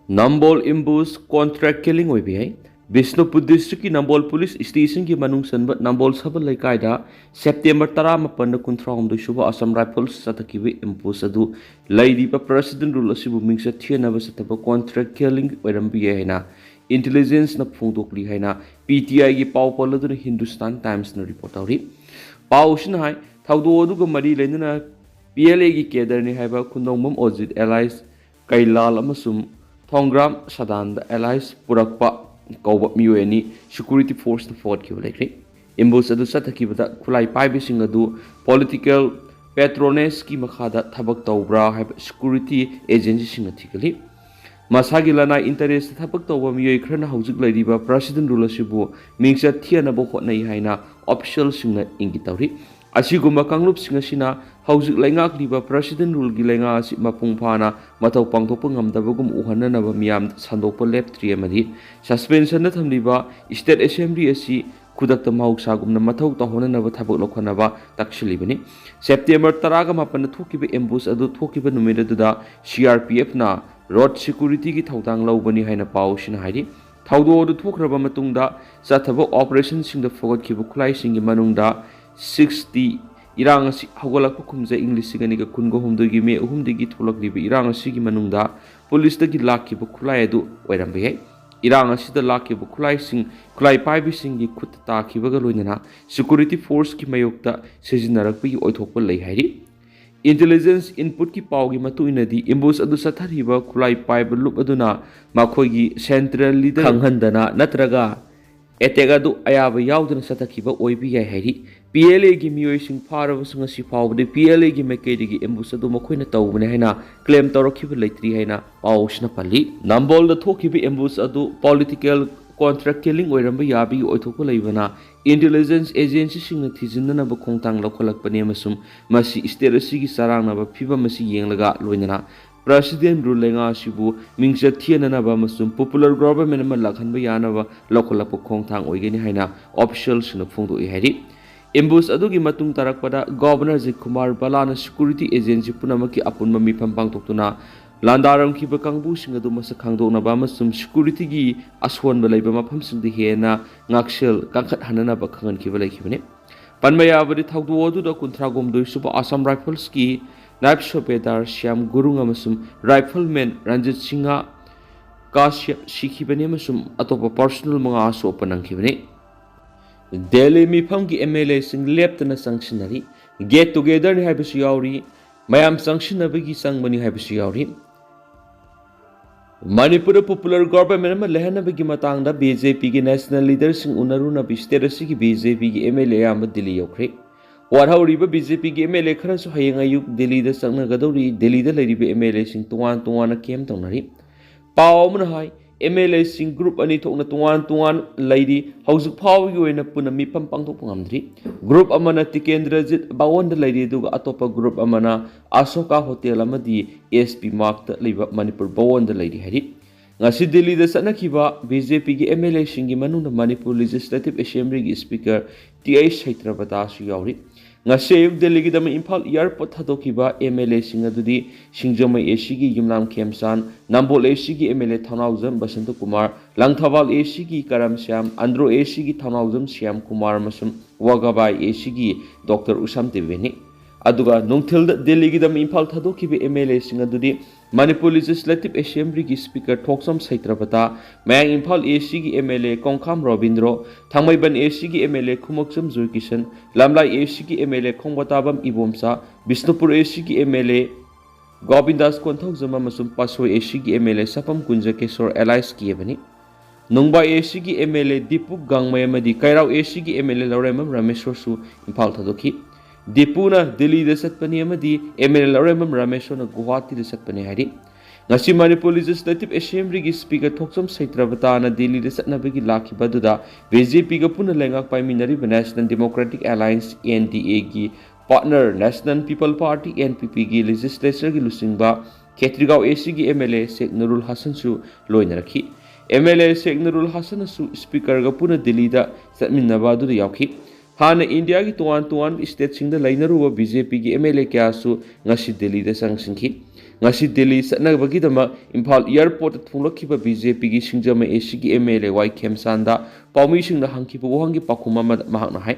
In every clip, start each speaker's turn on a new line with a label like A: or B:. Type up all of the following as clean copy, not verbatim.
A: Nambol Ambush Contract killing oiba Bishnupur District ki Nambol Police Station ki manung sanba Nambol Sabal Laikai September 18 kuntraumdu shuba Assam Rifles satakibi ambush adu laidiba President rule asibu mingsa thianaba sataba contract killing oirambi haina intelligence na phungdokli haina PTI gi pau poladu Hindustan Times na report tawri pau shin hai thawdo aduga mari leinana PLA gi kedar ni haiba khundongmam Ojit Allies Kailal amasum Thongram Sadan Allies Purakpa Kauba Mueni Security Force the Fort Kivalekri. Ambush adu satakibada Kulai Paibi Singadu Political Patronage ki Makada Tabak Taubra have security agency singatically. Masagilana interest Tabak Tauba Mui Krana Housing Ladiba President Rulashibu Mingsa Tianabo Hotnai Haina official singa ingitauri. Asiguma Kanglup Singasina Housing Langak Liba President Rule Gilenga Mapung Pana Matau Pangtopungam Dabugum Uhanana Miam Sandopo Lep Triamadi Suspension Liba State Assembly Asi Kudak the Mauk Sagum Namatau Tahonana Tabuk Lokanava Takshilibani September Taraga Mapan Tokibi Ambush Adu Tokiba Numida CRPF na Road Security ki Tautang Laubani Haina Pau Shinahidi Taudo the Tokraba Matunda Satabo Operations in the Forgot Kibukulai Singi Manunda 60 Irang asi hawalak pukumza English sigani ka kungo humdogi me uhumdigi tholak liba Irang asigi manungda police dagi laki bu khulai adu oirambe hai Irang asida laki bu khulai sing khulai paibi singi khut ta khibaga loinana security force ki mayokta sejinarakpi oithokpa lei hairi intelligence input ki pawgi matu inadi ambush adu sathariba khulai paiba lup aduna makhoigi central leader khanghandana natraga etega du ayaba yaudana satakiba oibi yai hairi PLA gi mioi sing parava sunga si pawde PLA gi mekedi gi ambush adu makhoina tawbane haina claim tawrakhiba leitri haina pawsna pali Nambol da thokibi ambush adu political contract killing oiramba yabi oithokko leibana intelligence agency singna thijinna ba khongtang lokholakpane masum masi state asigi sarangna ba phiba masi yenglaga loinana President Rulenga Shibu Mingsa Thianana ba masum popular government ma lakhanba yana ba lokholakpo khongtang oigeni haina officials na phungdo I hairi Ambush adugi matung tarakpada Governor Kumar Balana Security Agency punamaki apunma mifam pangtoktuna landaram kiba kangbu singadu masa khangdokna ba masum security gi aswan ba leiba mafam singdi hena ngaksel kangkhat hanana ba khangan kiba leikibane panmaya bari thawdu odu da kuntragom doi suba Assam Rifles ki Naib Shopedar Shyam Gurung amasum Rifleman Ranjit Singha Kashyap Shikhibane amasum atopa personal mga aso panangkibane Delhi Mifam ki MLA sing leptana sanctionary get together ni haibasu yauri mayam sanctionabagi sangbani haibasu yauri Manipur popular government ma lehanabagi matangda BJP ki national leaders sing unaruna bi state asigi BJP ki MLA am Delhi yokre warhauriba BJP ki MLA kharasu hayeng ayuk Delhi da sangna gadori Delhi da leiriba MLA sing tuan tuana kem tongnari pawmna hai MLA sing group ani thokna tuan lady house phaw gi oina puna mi pam pang thok ngamdri group amana Tikendrajit bawon da lady duga atopa group amana Asoka Hotel amadi SP Mark da leiba Manipur bawon da lady hari ngasi Delhi da sanakhiba BJP gi MLA sing gi manuna Manipur Legislative Assembly gi speaker TI Saitrabata su yauri ngase Delhi gi dama Imphal airport thadokiba MLA sing adudi Singjomai AC gi Yumnam Khemsan Nambol AC gi MLA Thanaujam Basant Kumar Langthawal AC gi Karam Syam Andro AC gi Thanaujam Syam Kumar masum Wagabai AC gi Dr Usam Deveni aduga nongthil Delhi gi dama Imphal thadokiba MLA sing adudi Manipur Legislative Assembly ki speaker Thoksam Saitrapata Mayang Imphal AC ki MLA Kongkham Robindro Thangmaiban AC ki MLA Khumokcham Joykishan Lamlai AC ki MLA Khongbatabam Ibomsa Bishnupur AC ki MLA Gobindas Konthokjama masum Pasoi AC ki MLA Sapam Kunja Kesor Allies ki bani Nungba AC ki MLA Dipuk Gangmai amadi Kairau AC ki MLA Lauremam Rameshwar su Imphal thadoki Dipuna Delhi da satpani amadi MLA Lauremam Rameshwar na Guwahati da satpani hari ngasi Manipur Legislative Assembly gi speaker Thoksam Saitrabata na Delhi da satnabagi lakhiba duda BJP ga puna lengak paiminari National Democratic Alliance NDA gi partner National People Party NPP gi legislature gi lusingba Khetrigao AC gi MLA Sheikh Nurul Hasan su loina rakhi MLA Sheikh Nurul Hasan su speaker ga puna Delhi da ꯆꯠꯃꯤꯟꯅꯕ ꯑꯗꯨꯗ ꯌꯥꯎꯈꯤ ꯍꯥꯟꯅ ꯏꯟꯗꯤꯌꯥꯒꯤ ꯇꯣꯉꯥꯟ ꯇꯣꯉꯥꯟꯕ ꯁ꯭ꯇꯦꯠꯁꯤꯡꯗ ꯂꯩꯅꯔꯨꯕ ꯕꯤꯖꯦꯄꯤꯒꯤ MLA ꯀꯌꯥꯁꯨ ꯉꯁꯤ ꯗꯦꯜꯂꯤꯗ ꯆꯪꯁꯤꯟꯈꯤ ngasi Delhi ꯆꯠꯅꯕꯒꯤꯗꯃꯛ ꯏꯝꯐꯥꯜ ꯏꯌꯥꯔꯄꯣꯔꯠꯇ ꯊꯨꯡꯂꯛꯈꯤꯕ BJPꯒꯤ ꯁꯤꯡꯖꯃꯩ ꯑꯦꯁꯤꯒꯤ MLA ꯋꯥꯏ ꯈꯦꯝꯁꯥꯟꯗ ꯄꯥꯎꯃꯤꯁꯤꯡꯅ ꯍꯪꯈꯤꯕ ꯋꯥꯍꯪꯒꯤ ꯄꯥꯎꯈꯨꯝ ꯑꯃꯗ ꯃꯍꯥꯛꯅ ꯍꯥꯏ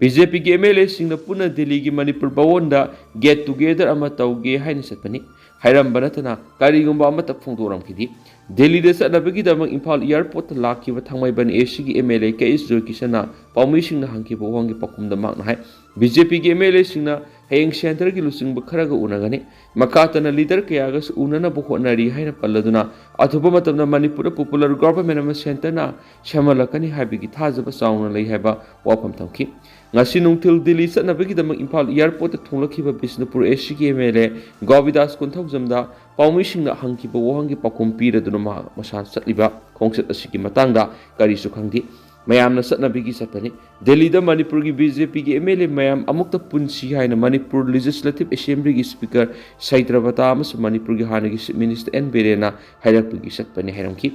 A: BJPꯒꯤ MLAꯁꯤꯡꯅ ꯄꯨꯟꯅ ꯗꯦꯜꯂꯤꯒꯤ ꯃꯅꯤꯄꯨꯔ ꯚꯋꯟꯗ ꯒꯦꯠ ꯇꯨꯒꯦꯗꯔ ꯑꯃ ꯇꯧꯒꯦ ꯍꯥꯏꯅ ꯆꯠꯄꯅꯤ ꯍꯥꯏꯔꯝꯕ ꯅꯠꯇꯅ ꯀꯔꯤꯒꯨꯝꯕ ꯑꯃꯠꯇ ꯐꯣꯡꯗꯣꯛꯔꯝꯈꯤꯗꯦ ꯗꯦꯜꯂꯤꯗ ꯆꯠꯅꯕꯒꯤꯗꯃꯛ ꯏꯝꯐꯥꯜ ꯏꯌꯥꯔꯄꯣꯔꯠꯇ ꯂꯥꯛꯈꯤꯕ ꯊꯥꯡꯃꯩꯕꯟ ꯑꯦꯁꯤꯒꯤ MLA KS ꯖꯣꯏꯀꯤꯁꯟꯅ ꯄꯥꯎꯃꯤꯁꯤꯡꯅ ꯍꯪꯈꯤꯕ ꯋꯥꯍꯪꯒꯤ ꯄꯥꯎꯈꯨꯝꯗ ꯃꯍꯥꯛꯅ ꯍꯥꯏ BJPꯒꯤ MLAꯁꯤꯡꯅ ꯍꯌꯦꯡ ꯁꯦꯟꯇꯔꯒꯤ ꯂꯨꯆꯤꯡꯕ ꯈꯔꯒ ꯎꯅꯒꯅꯤ ꯃꯈꯥꯇꯅ ꯂꯤꯗꯔ ꯀꯌꯥꯒꯁꯨ ꯎꯅꯅꯕ ꯍꯣꯠꯅꯔꯤ ꯍꯥꯏꯅ ꯄꯜꯂꯗꯨꯅ ꯑꯊꯨꯕ ꯃꯇꯝꯗ ꯃꯅꯤꯄꯨꯔꯗ ꯄꯣꯄꯨꯂꯔ ꯒꯚꯔꯟꯃꯦꯟꯠ ꯑꯃ ꯁꯦꯟꯇꯔꯅ ꯁꯦꯝꯍꯜꯂꯛꯀꯅꯤ ꯍꯥꯏꯕꯒꯤ ꯊꯥꯖꯕ ꯆꯥꯎꯅ ꯂꯩ ꯍꯥꯏꯕ ꯋꯥꯐꯝ ꯊꯝꯈꯤ ngasi nungthil Delhi ꯆꯠꯅꯕꯒꯤꯗꯃꯛ ꯏꯝꯐꯥꯜ ꯏꯌꯥꯔꯄꯣꯔꯠꯇ ꯊꯨꯡꯂꯛꯈꯤꯕ ꯕꯤꯁꯅꯨꯄꯨꯔ ꯑꯦꯁꯤꯒꯤ MLA ꯒꯣꯕꯤꯗꯥꯁ ꯀꯨꯟꯊꯧꯖꯝꯗ ꯄꯥꯎꯃꯤꯁꯤꯡꯅ ꯍꯪꯈꯤꯕ ꯋꯥꯍꯪꯒꯤ ꯄꯥꯎꯈꯨꯝ ꯄꯤꯔꯗꯨꯅ ꯃꯍꯥꯛ ꯃꯁꯥ ꯆꯠꯂꯤꯕ ꯈꯣꯡꯆꯠ ꯑꯁꯤꯒꯤ ꯃꯇꯥꯡꯗ ꯀꯔꯤꯁꯨ ꯈꯪꯗꯦ ꯃꯌꯥꯝꯅ ꯆꯠꯅꯕꯤꯒꯤ ꯆꯠꯄꯅꯤ ꯗꯦꯜꯂꯤꯗ ꯃꯅꯤꯄꯨꯔꯒꯤ BJPꯒꯤ MLA ꯃꯌꯥꯝ ꯑꯃꯨꯛꯇ ꯄꯨꯟꯁꯤ ꯍꯥꯏꯅ ꯃꯅꯤꯄꯨꯔ ꯂꯦꯖꯤꯁꯂꯦꯇꯤꯚ ꯑꯦꯁꯦꯝꯕ꯭ꯂꯤꯒꯤ ꯁ꯭ꯄꯤꯀꯔ ꯁꯩꯇ꯭ꯔꯕꯇꯥ ꯑꯃꯁꯨꯡ ꯃꯅꯤꯄꯨꯔꯒꯤ ꯍꯥꯟꯅꯒꯤ ꯆꯤꯐ ꯃꯤꯅꯤꯁꯇꯔ N ꯕꯤꯔꯦꯟꯅ ꯍꯥꯏꯔꯛꯄꯒꯤ ꯆꯠꯄꯅꯤ ꯍꯥꯏꯔꯝꯈꯤ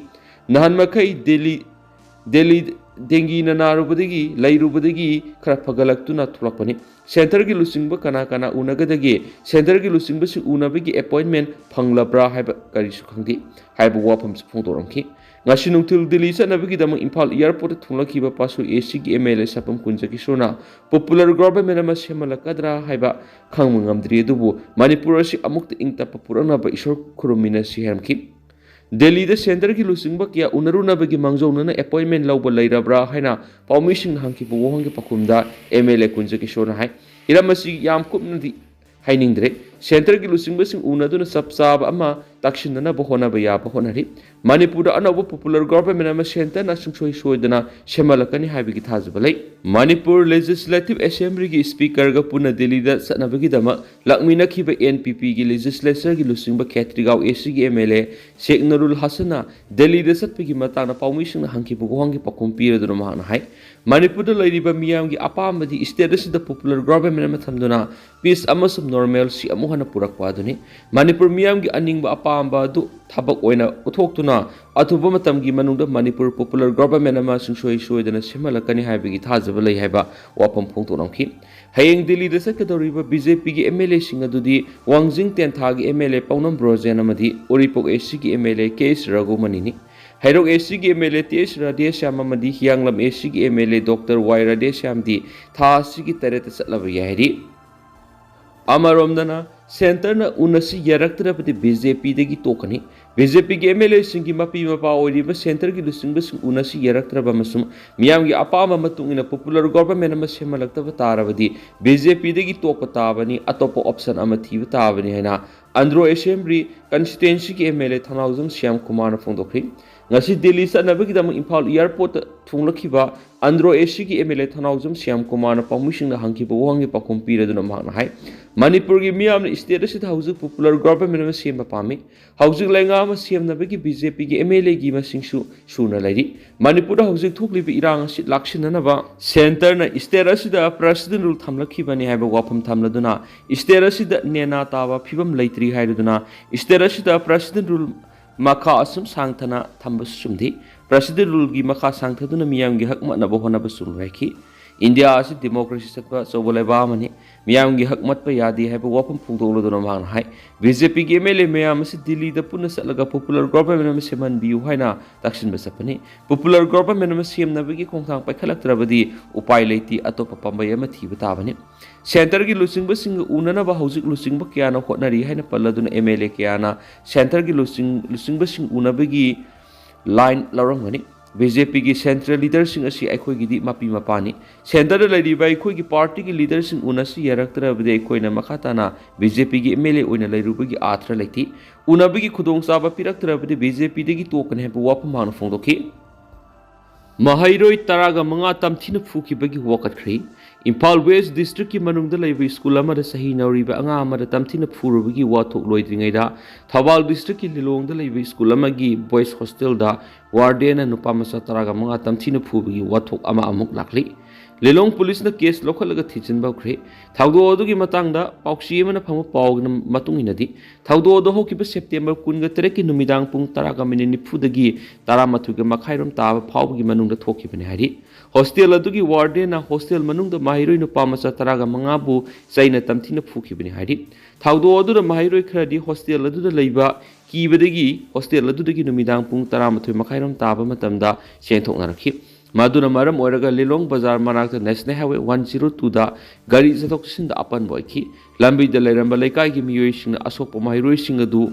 A: ꯅꯍꯥꯟ ꯃꯈꯩ ꯗꯦꯜꯂꯤ ꯗꯦꯡꯒꯤꯅ ꯅꯥꯔꯨꯕꯗꯒꯤ ꯂꯩꯔꯨꯕꯗꯒꯤ ꯈꯔ ꯐꯒꯠꯂꯛꯇꯨꯅ ꯊꯣꯛꯂꯛꯄꯅꯤ ꯁꯦꯟꯇꯔꯒꯤ ꯂꯨꯆꯤꯡꯕ ꯀꯅꯥ ꯎꯅꯒꯗꯒꯦ ꯁꯦꯟꯇꯔꯒꯤ ꯂꯨꯆꯤꯡꯕꯁꯤꯡ ꯎꯅꯕꯒꯤ ꯑꯦꯄꯣꯏꯟꯠꯃꯦꯟꯠ ꯐꯪꯂꯕ꯭ꯔꯥ ꯍꯥꯏꯕ ꯀꯔꯤꯁꯨ ꯈꯪꯗꯦ ꯍꯥꯏꯕ ꯋꯥꯐꯝꯁꯨ ꯐꯣꯡꯗꯣꯛꯔꯝꯈꯤ ngasi nungthil Delhi ꯆꯠꯅꯕꯒꯤꯗꯃꯛ ꯏꯝꯐꯥꯜ ꯏꯌꯥꯔꯄꯣꯔꯠꯇ ꯊꯨꯡꯂꯛꯈꯤꯕ ꯄꯥꯁꯨ ꯑꯦꯁꯤꯒꯤ MLA ꯁꯄꯝ ꯀꯨꯟꯖꯀꯤꯁꯣꯔꯅ ꯄꯣꯄꯨꯂꯔ ꯒꯚꯔꯟꯃꯦꯟꯠ ꯑꯃ ꯁꯦꯝꯍꯜꯂꯛꯀꯗ꯭ꯔꯥ ꯍꯥꯏꯕ ꯈꯪꯕ ꯉꯝꯗ꯭ꯔꯤ ꯑꯗꯨꯕꯨ ꯃꯅꯤꯄꯨꯔ ꯑꯁꯤ ꯑꯃꯨꯛꯇ ꯏꯪꯇꯞꯄ ꯄꯨꯔꯛꯅꯕ ꯏꯁꯣꯔ ꯈꯨꯔꯨꯝꯃꯤꯟꯅꯁꯤ ꯍꯥꯏꯔꯝꯈꯤ ꯗꯦꯜꯂꯤꯗ ꯁꯦꯟꯇꯔꯒꯤ ꯂꯨꯆꯤꯡꯕ ꯀꯌꯥ ꯎꯅꯔꯨꯅꯕꯒꯤ ꯃꯥꯡꯖꯧꯅꯅ ꯑꯦꯄꯣꯏꯟꯠꯃꯦꯟꯠ ꯂꯧꯕ ꯂꯩꯔꯕ꯭ꯔꯥ ꯍꯥꯏꯅ ꯄꯥꯎꯃꯤꯁꯤꯡꯅ ꯍꯪꯈꯤꯕ ꯋꯥꯍꯪꯒꯤ ꯄꯥꯎꯈꯨꯝꯗ MLA ꯀꯨꯟꯖꯀꯤꯁꯣꯔꯅ ꯍꯥꯏ ꯏꯔꯝ ꯑꯁꯤ ꯌꯥꯝ ꯀꯨꯞꯅꯗꯤ ꯍꯥꯏꯅꯤꯡꯗ꯭ꯔꯦ ꯁꯦꯟꯇꯔꯒꯤ ꯂꯨꯆꯤꯡꯕꯁꯤꯡ ꯎꯅꯗꯨꯅ ꯆꯞ ꯆꯥꯕ ꯑꯃ ꯇꯥꯛꯁꯤꯟꯅꯅꯕ ꯍꯣꯠꯅꯕ ꯌꯥꯕ ꯍꯣꯠꯅꯔꯤ ꯃꯅꯤꯄꯨꯔꯗ ꯑꯅꯧꯕ ꯄꯣꯄꯨꯂꯔ ꯒꯚꯔꯟꯃꯦꯟꯠ ꯑꯃ ꯁꯦꯟꯇꯔꯅ ꯁꯨꯡꯁꯣꯏ ꯁꯣꯏꯗꯅ ꯁꯦꯝꯍꯜꯂꯛꯀꯅꯤ ꯍꯥꯏꯕꯒꯤ ꯊꯥꯖꯕ ꯂꯩ ꯃꯅꯤꯄꯨꯔ ꯂꯦꯖꯤꯁꯂꯦꯇꯤꯚ ꯑꯦꯁꯦꯝꯕ꯭ꯂꯤꯒꯤ ꯁ꯭ꯄꯤꯀꯔꯒ ꯄꯨꯟꯅ ꯗꯦꯜꯂꯤꯗ ꯆꯠꯅꯕꯒꯤꯗꯃꯛ ꯂꯥꯛꯃꯤꯟꯅꯈꯤꯕ NPPꯒꯤ ꯂꯦꯖꯤꯁꯂꯦꯆꯔꯒꯤ ꯂꯨꯆꯤꯡꯕ ꯈꯦꯇ꯭ꯔꯤꯒꯥꯎ ꯑꯦꯁꯤꯒꯤ MLA ꯁꯦꯛ ꯅꯨꯔꯨꯜ ꯍꯁꯟꯅ ꯗꯦꯜꯂꯤꯗ ꯆꯠꯄꯒꯤ ꯃꯇꯥꯡꯗ ꯄꯥꯎꯃꯤꯁꯤꯡꯅ ꯍꯪꯈꯤꯕ ꯋꯥꯍꯪꯒꯤ ꯄꯥꯎꯈꯨꯝ ꯄꯤꯔꯗꯨꯅ ꯃꯍꯥꯛꯅ ꯍꯥꯏ ꯃꯅꯤꯄꯨꯔꯗ ꯂꯩꯔꯤꯕ ꯃꯤꯌꯥꯝꯒꯤ ꯑꯄꯥꯝꯕꯗꯤ ꯁ꯭ꯇꯦꯠ ꯑꯁꯤꯗ ꯄꯣꯄꯨꯂꯔ ꯒꯚꯔꯟꯃꯦꯟꯠ ꯑꯃ ꯊꯝꯗꯨꯅ ꯄꯤꯁ ꯑꯃꯁꯨꯡ ꯅꯣꯔꯃꯦꯜꯁꯤ ꯑꯃꯨꯛ ꯍꯟꯅ ꯄꯨꯔꯛꯄ ꯑꯗꯨꯅꯤ ꯃꯅꯤꯄꯨꯔ ꯃꯤꯌꯥꯝꯒꯤ ꯑꯅꯤꯡꯕ ꯑꯄꯥꯝꯕ ꯑꯗꯨ ꯊꯕꯛ ꯑꯣꯏꯅ ꯎꯠꯊꯣꯛꯇꯨꯅ ꯑꯊꯨꯕ ꯃꯇꯝꯒꯤ ꯃꯅꯨꯡꯗ ꯃꯅꯤꯄꯨꯔ ꯄꯣꯄꯨꯂꯔ ꯒꯚꯔꯟꯃꯦꯟꯠ ꯑꯃ ꯁꯨꯡꯁꯣꯏ ꯁꯣꯏꯗꯅ ꯁꯦꯝꯍꯜꯂꯛꯀꯅꯤ ꯍꯥꯏꯕꯒꯤ ꯊꯥꯖꯕ ꯂꯩ ꯍꯥꯏꯕ ꯋꯥꯐꯝ ꯐꯣꯡꯗꯣꯛꯔꯝꯈꯤ ꯍꯌꯦꯡ ꯗꯦꯜꯂꯤꯗ ꯆꯠꯀꯗꯧꯔꯤꯕ BJPꯒꯤ MLAꯁꯤꯡ ꯑꯗꯨꯗꯤ ꯋꯥꯡꯖꯤꯡ ꯇꯦꯟꯊꯥꯒꯤ MLA ꯄꯥꯎꯅꯝ ꯕ꯭ꯔꯣꯖꯦꯟ ꯑꯃꯗꯤ ꯎꯔꯤꯄꯣꯛ ꯑꯦꯁꯤꯒꯤ MLA KS ꯔꯘꯨꯃꯅꯤꯅꯤ ꯍꯩꯔꯣꯛ ꯑꯦꯁꯤꯒꯤ MLA TS ꯔꯥꯙꯦꯁ꯭ꯌꯥꯝ ꯑꯃꯗꯤ ꯍꯤꯌꯥꯡꯂꯝ ꯑꯦꯁꯤꯒꯤ MLA ꯗꯣꯛꯇꯔ Y ꯔꯥꯙꯦꯁ꯭ꯌꯥꯝꯗꯤ ꯊꯥ ꯑꯁꯤꯒꯤ 8ꯗ ꯆꯠꯂꯕ ꯌꯥꯏ ꯍꯥꯏꯔꯤ ꯑꯃꯔꯣꯝꯗꯅ ꯁꯦꯟꯇꯔꯅ ꯎꯅꯁꯤ ꯌꯥꯔꯛꯇ꯭ꯔꯕꯗꯤ BJPꯗꯒꯤ ꯇꯣꯛꯀꯅꯤ BJPꯒꯤ MLAꯁꯤꯡꯒꯤ ꯃꯄꯤ ꯃꯄꯥ ꯑꯣꯏꯔꯤꯕ ꯁꯦꯟꯇꯔꯒꯤ ꯂꯨꯆꯤꯡꯕꯁꯤꯡ ꯎꯅꯁꯤ ꯌꯥꯔꯛꯇ꯭ꯔꯕ ꯑꯃꯁꯨꯡ ꯃꯤꯌꯥꯝꯒꯤ ꯑꯄꯥꯝꯕ ꯃꯇꯨꯡ ꯏꯟꯅ ꯄꯣꯄꯨꯂꯔ ꯒꯚꯔꯟꯃꯦꯟꯠ ꯑꯃ ꯁꯦꯝꯍꯜꯂꯛꯇꯕ ꯇꯥꯔꯕꯗꯤ BJPꯗꯒꯤ ꯇꯣꯛꯄ ꯇꯥꯕꯅꯤ ꯑꯇꯣꯞꯄ ꯑꯣꯞꯁꯟ ꯑꯃ ꯊꯤꯕ ꯇꯥꯕꯅꯤ ꯍꯥꯏꯅ ꯑꯟꯗ꯭ꯔꯣ ꯑꯦꯁꯦꯝꯕ꯭ꯂꯤ ꯀꯟꯁꯇꯤꯇꯨꯌꯦꯟꯁꯤꯒꯤ MLA ꯊꯧꯅꯥꯎꯖꯝ ꯁ꯭ꯌꯥꯝꯀꯨꯃꯥꯔꯅ ꯐꯣꯡꯗꯣꯛꯈꯤ ngasi Delhi ꯆꯠꯅꯕꯒꯤꯗꯃꯛ ꯏꯝꯐꯥꯜ ꯏꯌꯥꯔꯄꯣꯔꯠꯇ ꯊꯨꯡꯂꯛꯈꯤꯕ ꯑꯟꯗ꯭ꯔꯣ ꯑꯦꯁꯤꯒꯤ MLA ꯊꯧꯅꯥꯎꯖꯝ ꯁ꯭ꯌꯥꯝꯀꯨꯃꯥꯔꯅ ꯄꯥꯎꯃꯤꯁꯤꯡꯅ ꯍꯪꯈꯤꯕ ꯋꯥꯍꯪꯒꯤ ꯄꯥꯎꯈꯨꯝ ꯄꯤꯔꯗꯨꯅ ꯃꯍꯥꯛꯅ ꯍꯥꯏ ꯃꯅꯤꯄꯨꯔꯒꯤ ꯃꯤꯌꯥꯝꯅ ꯁ꯭ꯇꯦꯠ ꯑꯁꯤꯗ ꯍꯧꯖꯤꯛ ꯄꯣꯄꯨꯂꯔ ꯒꯚꯔꯟꯃꯦꯟꯠ ꯑꯃ ꯁꯦꯝꯕ ꯄꯥꯝꯃꯤ ꯍꯧꯖꯤꯛ ꯂꯩꯉꯥꯛ ꯑꯃ ꯁꯦꯝꯅꯕꯒꯤ BJPꯒꯤ MLAꯒꯤ ꯃꯁꯤꯡꯁꯨ ꯁꯨꯅ ꯂꯩꯔꯤ ꯃꯅꯤꯄꯨꯔꯗ ꯍꯧꯖꯤꯛ ꯊꯣꯛꯂꯤꯕ ꯏꯔꯥꯡ ꯑꯁꯤ ꯂꯥꯛꯁꯤꯟꯅꯅꯕ ꯁꯦꯟꯇꯔꯅ ꯁ꯭ꯇꯦꯠ ꯑꯁꯤꯗ ꯄ꯭ꯔꯦꯁꯤꯗꯦꯟꯠ ꯔꯨꯜ ꯊꯝꯂꯛꯈꯤꯕꯅꯤ ꯍꯥꯏꯕ ꯋꯥꯐꯝ ꯊꯝꯂꯗꯨꯅ ꯁ꯭ꯇꯦꯠ ꯑꯁꯤꯗ ꯅꯦꯅꯥ ꯇꯥꯕ ꯐꯤꯕꯝ ꯂꯩꯇ꯭ꯔꯤ ꯍꯥꯏꯔꯗꯨꯅ ꯁ꯭ꯇꯦꯠ ꯑꯁꯤꯗ ꯄ꯭ꯔꯦꯁꯤꯗꯦꯟꯠ ꯔꯨꯜ ꯃꯈꯥ ꯑꯁꯨꯝ ꯁꯥꯡꯊꯅ ꯊꯝꯕꯁꯨ ꯆꯨꯝꯗꯦ ꯄ꯭ꯔꯦꯁꯤꯗꯦꯟꯠ ꯔꯨꯜꯒꯤ ꯃꯈꯥ ꯁꯥꯡꯊꯗꯨꯅ ꯃꯤꯌꯥꯝꯒꯤ ꯍꯛ ꯃꯠꯅꯕ ꯍꯣꯠꯅꯕ ꯆꯨꯝꯂꯣꯏ ꯍꯥꯏꯈꯤ ꯏꯟꯗꯤꯌꯥ ꯑꯁꯤ ꯗꯦꯃꯣꯀ꯭ꯔꯦꯁꯤ ꯆꯠꯄ ꯑꯆꯧꯕ ꯂꯩꯕꯥꯛ ꯑꯃꯅꯤ ꯃꯤꯌꯥꯝꯒꯤ ꯍꯛ ꯃꯠꯄ ꯌꯥꯗꯦ ꯍꯥꯏꯕ ꯋꯥꯐꯝ ꯐꯣꯡꯗꯣꯛꯂꯗꯨꯅ ꯃꯍꯥꯛꯅ ꯍꯥꯏ BJPꯒꯤ MLA ꯃꯌꯥꯝ ꯑꯁꯤ ꯗꯦꯜꯂꯤꯗ ꯄꯨꯟꯅ ꯆꯠꯂꯒ ꯄꯣꯄꯨꯂꯔ ꯒꯚꯔꯟꯃꯦꯟꯠ ꯑꯃ ꯁꯦꯝꯍꯟꯕꯤꯌꯨ ꯍꯥꯏꯅ ꯇꯛꯁꯤꯟꯕ ꯆꯠꯄꯅꯤ ꯄꯣꯄꯨꯂꯔ ꯒꯚꯔꯟꯃꯦꯟꯠ ꯑꯃ ꯁꯦꯝꯅꯕꯒꯤ ꯈꯣꯡꯊꯥꯡ ꯄꯥꯏꯈꯠꯂꯛꯇ꯭ꯔꯕꯗꯤ ꯎꯄꯥꯏ ꯂꯩꯇꯦ ꯑꯇꯣꯞꯄ ꯄꯥꯝꯕꯩ ꯑꯃ ꯊꯤꯕ ꯇꯥꯕꯅꯤ ꯁꯦꯟꯇꯔꯒꯤ ꯂꯨꯆꯤꯡꯕꯁꯤꯡꯒ ꯎꯅꯅꯕ ꯍꯧꯖꯤꯛ ꯂꯨꯆꯤꯡꯕ ꯀꯌꯥꯅ ꯍꯣꯠꯅꯔꯤ ꯍꯥꯏꯅ ꯄꯜꯂꯗꯨꯅ MLA ꯀꯌꯥꯅ ꯁꯦꯟꯇꯔꯒꯤ ꯂꯨꯆꯤꯡꯕꯁꯤꯡ ꯎꯅꯕꯒꯤ ꯂꯥꯏꯟ ꯂꯧꯔꯝꯒꯅꯤ BJPꯒꯤ ꯁꯦꯟꯇ꯭ꯔꯦꯜ ꯂꯤꯗꯔꯁꯤꯡ ꯑꯁꯤ ꯑꯩꯈꯣꯏꯒꯤꯗꯤ ꯃꯄꯤ ꯃꯄꯥꯅꯤ ꯁꯦꯟꯇꯔꯗ ꯂꯩꯔꯤꯕ ꯑꯩꯈꯣꯏꯒꯤ ꯄꯥꯔꯇꯤꯒꯤ ꯂꯤꯗꯔꯁꯤꯡ ꯎꯅꯁꯤ ꯌꯥꯔꯛꯇ꯭ꯔꯕꯗꯤ ꯑꯩꯈꯣꯏꯅ ꯃꯈꯥ ꯇꯥꯅ BJPꯒꯤ MLA ꯑꯣꯏꯅ ꯂꯩꯔꯨꯕꯒꯤ ꯑꯥꯊ꯭ꯔ ꯂꯩꯇꯦ ꯎꯅꯕꯒꯤ ꯈꯨꯗꯣꯡꯆꯥꯕ ꯄꯤꯔꯛꯇ꯭ꯔꯕꯗꯤ BJPꯗꯒꯤ ꯇꯣꯛꯀꯅꯤ ꯍꯥꯏꯕ ꯋꯥꯐꯝ ꯃꯍꯥꯛꯅ ꯐꯣꯡꯗꯣꯛꯈꯤ ꯃꯍꯩꯔꯣꯏ 15 ꯇꯝꯊꯤꯅ ꯐꯨꯈꯤꯕꯒꯤ ꯋꯥꯀꯠꯈ꯭ꯔꯦ Imphal West District ki manungda laiba school amada sahi nauriba anga amada tamthina phurubagi wathok loidringaida Thawal District ki Lilongda laiba school amagi boys hostel da warden na nupa masa taraga mga tamthina phubagi wathok ama amuk lakli Lilong police na case lokhalaga thichin bawkhre thawdo odu gi matangda pauksi amana phamu pawgna matunginadi thawdo odu hokiba September 13 ki numidang pung taraga minini phudagi taramatuga makhairom taba phawgi manungda thokibani hari hostel adugi warden na hostel manungda mahiroi nupa masa taraga mangabu saina tamthina phukibani hari thawdo odu da mahiroi khradi hostel adu da leiba kibadagi hostel adu dagi numidang pung taramathui makhairom taba matamda senthoknarakhi Maduna maram oraga Lilong Bazar manakta National Highway 102 da gari chathok sin da apan boiki lambi da leiramba leikai gi miyoi sing asokpa mahiroi sing adu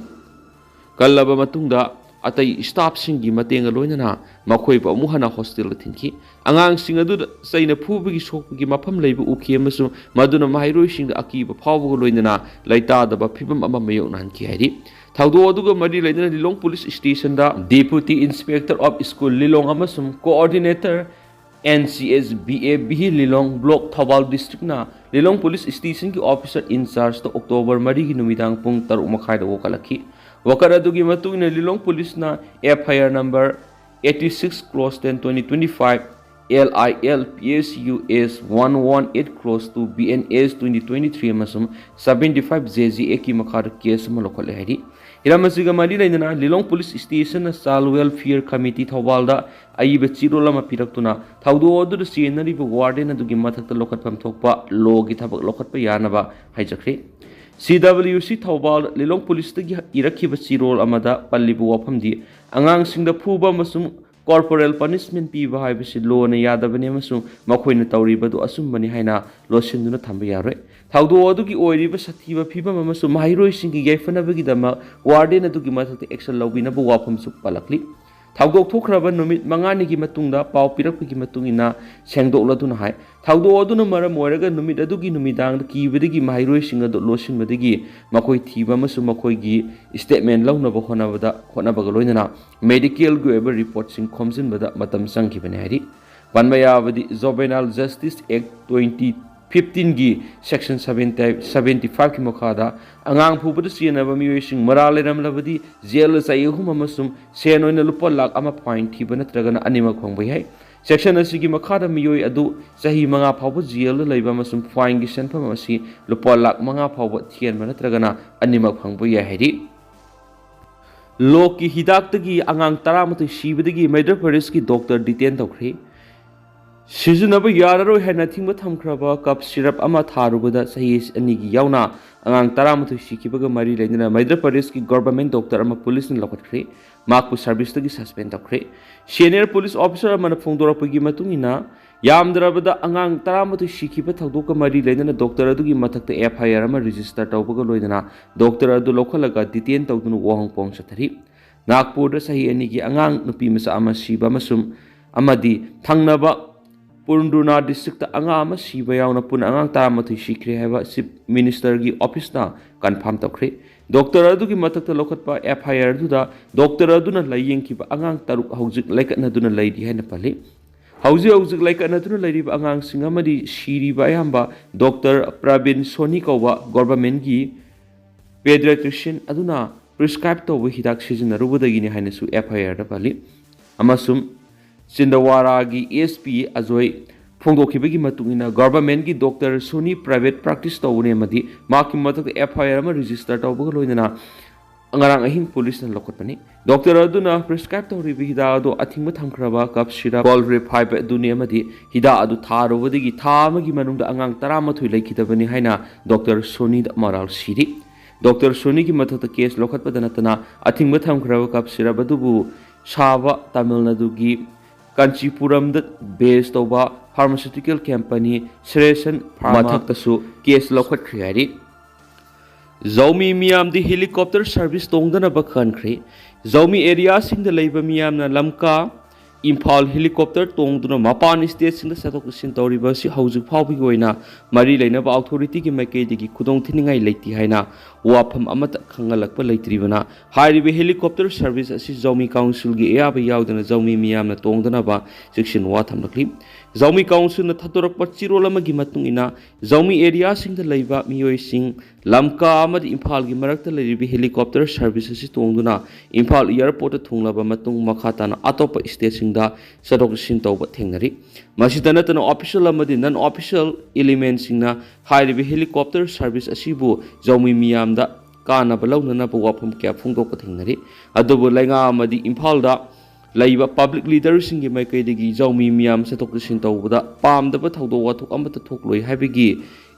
A: kallaba matungda atai staff sing gi matenga loinana makhoi ba muhana hostel thinki angang sing adu saina phubagi sokpagi mafam leibu uki amasu maduna mahiroi sing da akiba phawbu loinana laita da ba phibam ama mayok nan ki hairi Thawdo aduga mari laidana Lilong Police Station da Deputy Inspector of School Lilong amasum Coordinator NCSBA bihi Lilong Block Thawal District na Lilong Police Station ki Officer in Charge to October mari gi numidang pung 3:30 da wokalaki wakar adugi matungina Lilong Police na FIR number 86 close 10 2025 LILPSUS 118 close to BNS 2023 amasum 75 JZA ki makhar case malokhale hari Iramasiga mari lainana Lilong Police Station na Child Welfare Committee Thawalda aiba chirolama piraktuna thawdo odu senari bu warden adugi mathakta lokhatpam thokpa logi thabak lokhatpa yanaba haijakre CWC Thawal Lilong Police tagi irakhiba chirol amada pallibu wafamdi angang singda phuba masum corporal punishment piba haibasi law na yadabani amasung makhoi na tawribadu asumbani haina losinduna thamba yaroi thawdo adugi oiriba sathiba phibam amasung mahiroi singi yaifanabagi dama warden adugi mathakta action lawbinabu wafam su palakli thawdok thokraba numit mangani gi matungda paw pirakpagi matungina sengdokladuna hai thawdo aduna maram oiraga numit adugi numidang kibadagi mahiroi singa do losinbadagi makhoi thiba amasu makhoi gi statement lawnaba honabaga loinana medical gi eba report sing khomjinbada matam sangkibane hari banmayabadi Juvenile Justice Act 2015 gi section 75 ki mokhada angang phubada sienaba miyoi sing maraleram labadi jail sayhum amasum senoina lupa lakh ama fine thiba natragana anima khongbai hai section asigi makhada miyoi adu sahi manga phawba jail leiba amasum fine gi senpham asi lupa lakh manga phawba thienba natragana anima khongbai hai hari Loki hidaktagi angang 13 sibadagi Madhya Pradesh ki doctor detain tawkhre Sizunaba yararo hena thingba thamkraba cup syrup ama tharubada sahi anigi yauna angang 13 sikibaga mari lainana Madhya Pradesh ki government doctor ama police ni lokhatkre makpu service tagi suspend takre senior police officer amana phongdorapagi matungina yamdrabada angang 13 sikiba thagdoka mari lainana doctor adugi mathakta FIR ama register tawbaga loidana doctor adu lokhalaga detain tawdunu wahong pong sathari Nagpur da sahi anigi angang nupi masa ama siba masum amadi thangnaba Purnduna district anga ama siba yauna pun angang 13 sikre haiba chief minister gi office na confirm takre doctor adugi mathakta lokhatpa FIR duda doctor aduna layengkiba angang 6 haujik laikatna duna laidi haina pali haujik laikatna duna laidi angang singamadi siriba ayamba Dr. Pravin Soni kauba government gi pediatrician aduna prescribe tawba hidak sizinarubadagi ni haina su FIR da pali amasum Sindawara gi SP Azoi phongdokibagi matungina government gi Dr. Soni private practice tawune madi maki matak FIR ma register tawbaga loinana angarang ahing police na lokotpani Dr. aduna prescribe tawribi hida adu athingma thamkraba cup syrup Colrep 5 aduni amadi hida adu tharobadagi thamagi manungda angang 13 laikidabani haina Dr. Soni da maral siri Dr. Soni gi matak case lokotpada natana athingma thamkraba cup syrup adubu Sava Tamil Nadu gi Kanchipuram that based over pharmaceutical company Sresan Mathaktasu case lokhat khriari Zomi miyam di helicopter service tongdana bakhan khri Zomi area sing the labor miyam na lamka Imphal Helicopter tongduna mapan state sing satok sin tawriba si haujuk phawbi goina mari leinaba authority ki maikei digi khudong thiningai leiti haina wafam amata khangalakpa leitribana hairibe helicopter service asi Zomi council gi ayaba yaudana Zomi miyamna tongdana ba section wa thamlakli Zomi council na thatorakpa chirolama gi matungina Zomi area sing da leiba miyoi sing lamka amadi Imphal gi marakta leiribe helicopter service asi tongduna Imphal airport thunglaba matung makhatana atopa state da sadok sin tawba thengnari masidana tan official amadi non official elements singna hairibe helicopter service asibu Zomi miyam da kana balawna na wafam kya phungdok thengnari adubu lainga amadi Imphal da laiba public leaders sing gi maikai digi Zomi miyam sadok sin tawbada pamdaba thawdo wathok amata thokloi habigi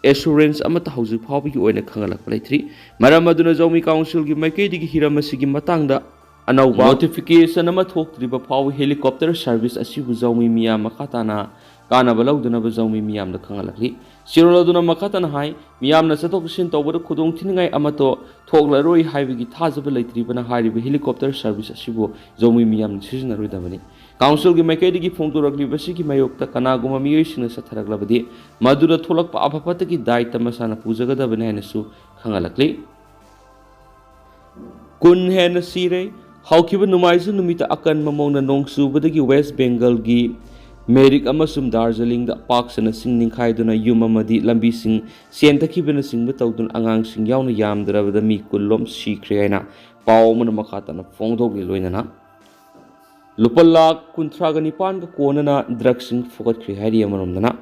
A: assurance amata hauju phawbi oina khangalak laithri maramaduna Zomi council gi maikai digi hiramasi gi matangda anauba notification ama thoktriba phaw helicopter service asibu Zomi miyam makhatana kana balawduna ba Zomi miyam da khangalakli siroladuna makhatana hai miyam na satok sin tawbada khudong thiningai amato thoklaroi haibigi thajaba leitribana hairiba helicopter service asibu Zomi miyam sizinaroi council gi maikei digi phongdorakli basi gi mayokta kanaguma miyoi sina satharaklabadi madura tholakpa afapata gi daita masana pujagadabane hainasu khangalakli kun hena sire haukiba numaizu numita akan mamongna nongsubadagi West Bengal gi Merik amasum Darjeeling da park sana sing ningkhaiduna yum amadi lambi sing sentakibana singba tawdun angang sing yauna yamdrabada mi kullom sikre haina paw mana makhatana phongdogli loinana lupalak kuntraga nipan ga konana drug sing fokatkri hairi amaromdana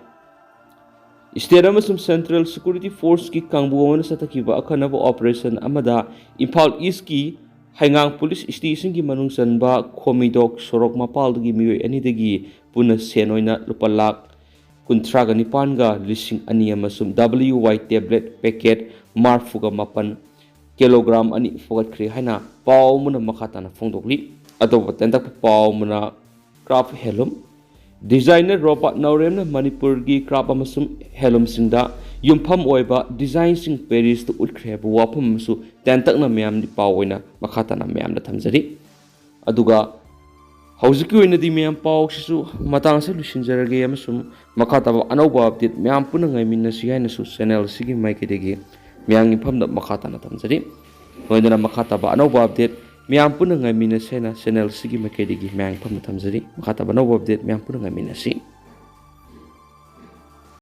A: State amasum Central Security Force ki kangbu amana satakiba akhanaba operation amada Imphal East ki Haingang Police Station ki manung sanba Khomidok Sorok Mapal dagi miyoi anidagi puna senoina lupalak kuntraga nipanga lising ani amasum WY tablet packet marfuga mapan kilogram ani fogat kri haina paw muna makhatana phongdokli atoba tentak paw muna craft helum designer ropa nauremna Manipur gi craft amasum helum singda yumpham oiba design sing Paris to utkhrebu wafam su tentakna myam di pawoina makhatana myam da thamjari aduga haujuki oina di myam paw sisu matang se lusinjarage amasum makhataba anauba update myam punangai minna si haina su channel sigi maikidegi myang ifam da makhatana thamjari hoidana makhataba anauba update myam punangai minna sena channel sigi maikidegi myang ifam da thamjari makhataba anauba update myam punangai minna si